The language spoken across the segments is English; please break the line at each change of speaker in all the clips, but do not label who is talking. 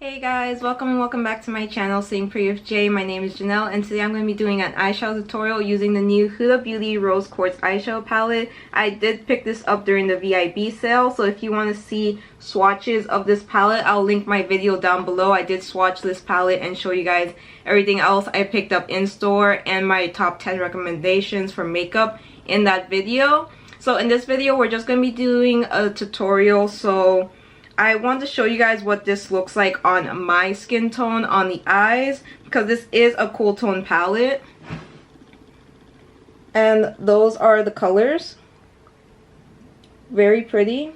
Hey guys, welcome and welcome back to my channel, Saying Pretty with Jay. My name is Janelle and today I'm going to be doing an eyeshadow tutorial using the new Huda Beauty Rose Quartz eyeshadow palette. I did pick this up during the VIB sale, so if you want to see swatches of this palette, I'll link my video down below. I did swatch this palette and show you guys everything else I picked up in store and my top 10 recommendations for makeup in that video. So in this video, we're just going to be doing a tutorial, so I want to show you guys what this looks like on my skin tone on the eyes, because this is a cool tone palette. And those are the colors. Very pretty.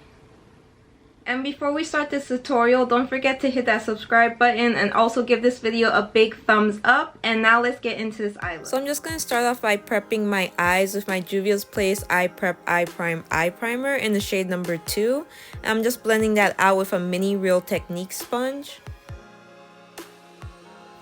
And before we start this tutorial, don't forget to hit that subscribe button and also give this video a big thumbs up. And now let's get into this eye look. So I'm just going to start off by prepping my eyes with my Juvia's Place Eye Prep Eye Prime Eye Primer in the shade number 2. I'm just blending that out with a mini Real Technique sponge.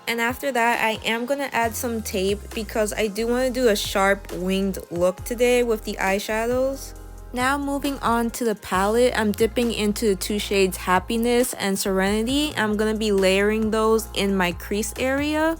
And after that, I am going to add some tape because I do want to do a sharp winged look today with the eyeshadows. Now moving on to the palette, I'm dipping into the two shades Happiness and Serenity. I'm going to be layering those in my crease area.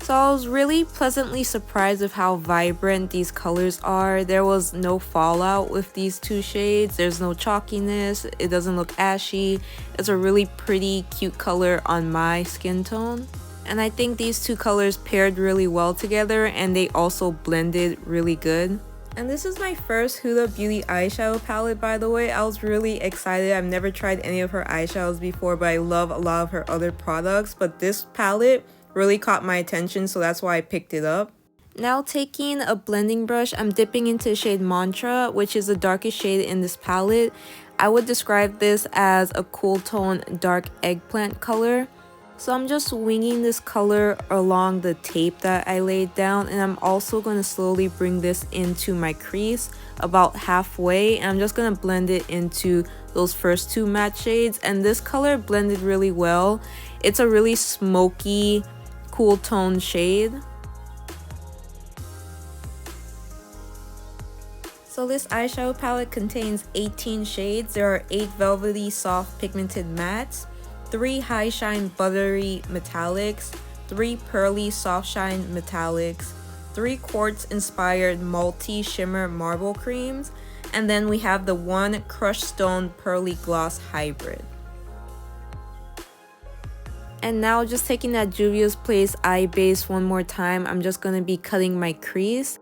So I was really pleasantly surprised with how vibrant these colors are. There was no fallout with these two shades. There's no chalkiness. It doesn't look ashy. It's a really pretty, cute color on my skin tone. And I think these two colors paired really well together and they also blended really good. And this is my first Huda Beauty eyeshadow palette, by the way. I was really excited. I've never tried any of her eyeshadows before, but I love a lot of her other products. But this palette really caught my attention, so that's why I picked it up. Now taking a blending brush, I'm dipping into the shade Mantra, which is the darkest shade in this palette. I would describe this as a cool tone dark eggplant color. So I'm just winging this color along the tape that I laid down, and I'm also going to slowly bring this into my crease about halfway, and I'm just going to blend it into those first two matte shades. And this color blended really well. It's a really smoky, cool tone shade. So this eyeshadow palette contains 18 shades. There are 8 velvety soft pigmented mattes, 3 high shine buttery metallics, 3 pearly soft shine metallics, 3 quartz inspired multi shimmer marble creams, and then we have the 1 crushed stone pearly gloss hybrid. And now just taking that Juvia's Place eye base one more time, I'm just going to be cutting my crease.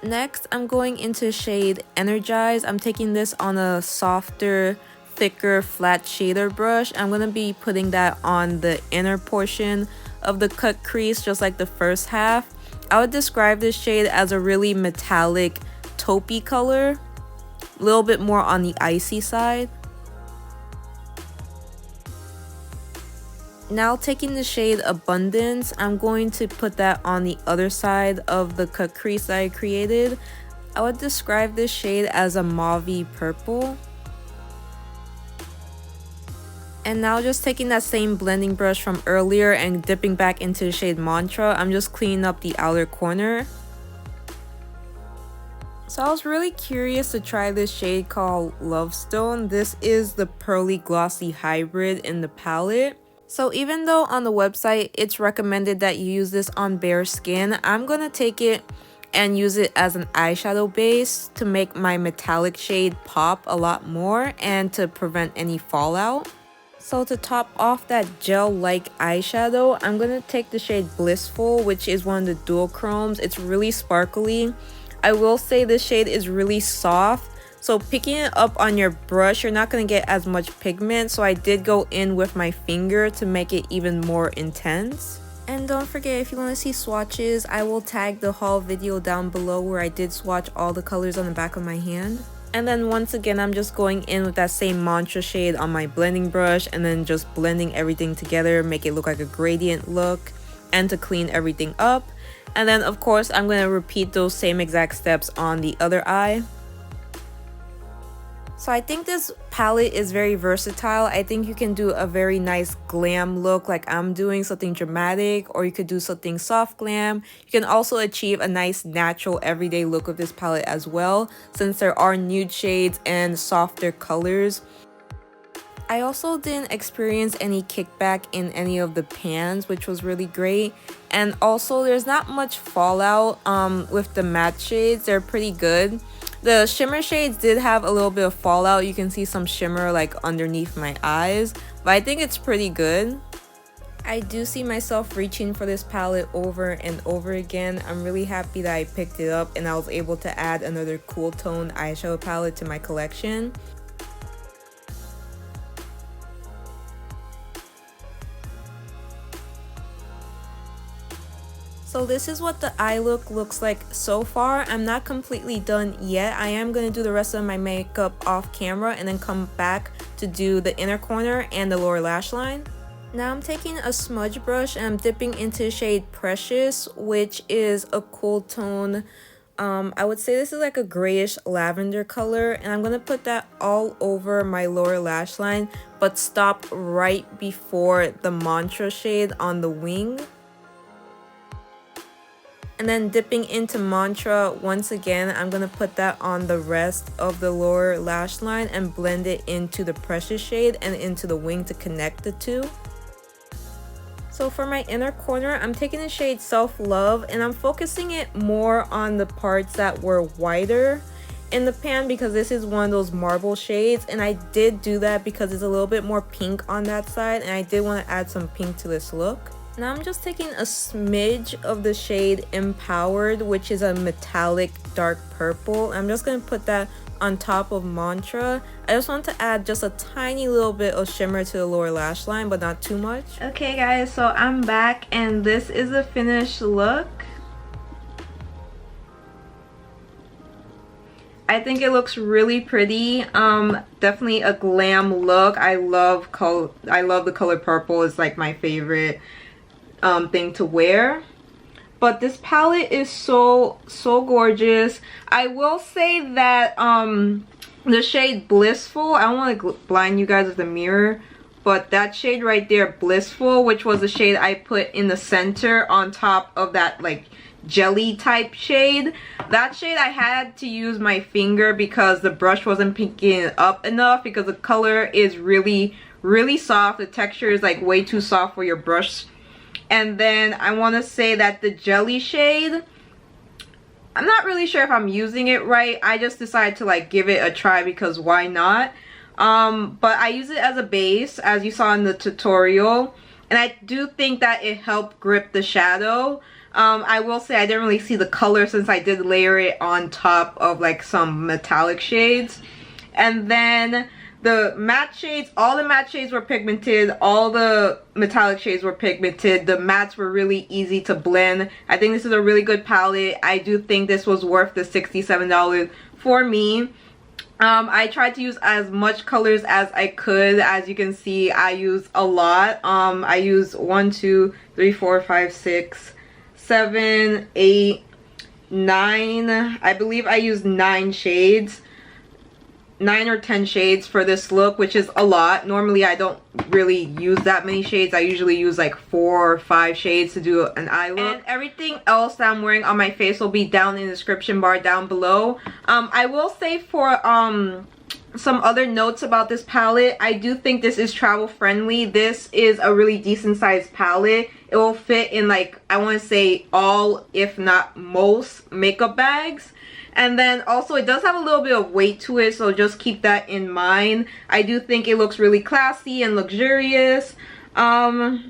Next, I'm going into shade Energize. I'm taking this on a softer, thicker, flat shader brush. I'm going to be putting that on the inner portion of the cut crease, just like the first half. I would describe this shade as a really metallic, taupey color, a little bit more on the icy side. Now taking the shade Abundance, I'm going to put that on the other side of the cut crease that I created. I would describe this shade as a mauvey purple. And now just taking that same blending brush from earlier and dipping back into the shade Mantra, I'm just cleaning up the outer corner. So I was really curious to try this shade called Love Stone. This is the pearly glossy hybrid in the palette. So even though on the website it's recommended that you use this on bare skin, I'm going to take it and use it as an eyeshadow base to make my metallic shade pop a lot more and to prevent any fallout. So to top off that gel-like eyeshadow, I'm going to take the shade Blissful, which is one of the dual chromes. It's really sparkly. I will say this shade is really soft. So picking it up on your brush, you're not going to get as much pigment. So I did go in with my finger to make it even more intense. And don't forget, if you want to see swatches, I will tag the haul video down below where I did swatch all the colors on the back of my hand. And then once again, I'm just going in with that same Mantra shade on my blending brush and then just blending everything together, make it look like a gradient look and to clean everything up. And then of course, I'm going to repeat those same exact steps on the other eye. So I think this palette is very versatile. I think you can do a very nice glam look like I'm doing, something dramatic, or you could do something soft glam. You can also achieve a nice natural everyday look with this palette as well, since there are nude shades and softer colors. I also didn't experience any kickback in any of the pans, which was really great. And also there's not much fallout with the matte shades. They're pretty good. The shimmer shades did have a little bit of fallout. You can see some shimmer like underneath my eyes, but I think it's pretty good. I do see myself reaching for this palette over and over again. I'm really happy that I picked it up and I was able to add another cool tone eyeshadow palette to my collection. So this is what the eye look looks like so far. I'm not completely done yet. I am going to do the rest of my makeup off camera and then come back to do the inner corner and the lower lash line. Now I'm taking a smudge brush and I'm dipping into the shade Precious, which is a cool tone. I would say this is like a grayish lavender color, and I'm going to put that all over my lower lash line, but stop right before the Mantra shade on the wing. And then dipping into Mantra once again, I'm going to put that on the rest of the lower lash line and blend it into the Precious shade and into the wing to connect the two. So for my inner corner, I'm taking the shade Self Love and I'm focusing it more on the parts that were whiter in the pan because this is one of those marble shades, and I did do that because it's a little bit more pink on that side and I did want to add some pink to this look. Now I'm just taking a smidge of the shade Empowered, which is a metallic dark purple. I'm just going to put that on top of Mantra. I just want to add just a tiny little bit of shimmer to the lower lash line, but not too much. Okay guys, so I'm back and this is the finished look. I think it looks really pretty. Definitely a glam look. I love the color purple. It's like my favorite thing to wear. But this palette is so gorgeous. I will say that the shade Blissful, I don't want to blind you guys with the mirror, but that shade right there, Blissful, which was the shade I put in the center on top of that like jelly type shade, that shade I had to use my finger because the brush wasn't picking it up enough because the color is really soft. The texture is like way too soft for your brush. And then I want to say that the jelly shade, I'm not really sure if I'm using it right. I just decided to like give it a try because why not? But I use it as a base, as you saw in the tutorial, and I do think that it helped grip the shadow. I will say I didn't really see the color since I did layer it on top of like some metallic shades. And then the matte shades, all the matte shades were pigmented, all the metallic shades were pigmented. The mattes were really easy to blend. I think this is a really good palette. I do think this was worth the $67 for me. I tried to use as much colors as I could. As you can see, I use a lot. I use 1, 2, 3, 4, 5, 6, 7, 8, 9. I believe I used 9 shades. 9 or 10 shades for this look, which is a lot. Normally I don't really use that many shades. I usually use like 4 or 5 shades to do an eye look. And everything else that I'm wearing on my face will be down in the description bar down below. I will say for some other notes about this palette, I do think this is travel friendly. This is a really decent sized palette. It will fit in like, I want to say all, if not most, makeup bags. And then also it does have a little bit of weight to it, so just keep that in mind. I do think it looks really classy and luxurious. What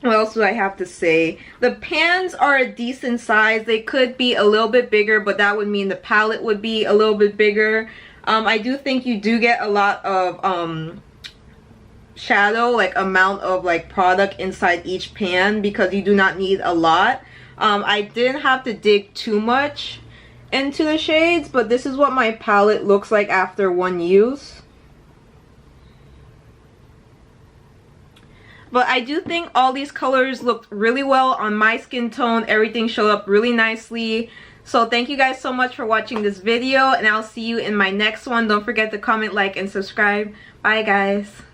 else do I have to say? The pans are a decent size. They could be a little bit bigger, but that would mean the palette would be a little bit bigger. I do think you do get a lot of shadow, like amount of like product inside each pan because you do not need a lot. I didn't have to dig too much into the shades, but this is what my palette looks like after one use. But I do think all these colors looked really well on my skin tone. Everything showed up really nicely. So thank you guys so much for watching this video, and I'll see you in my next one. Don't forget to comment, like, and subscribe. Bye guys.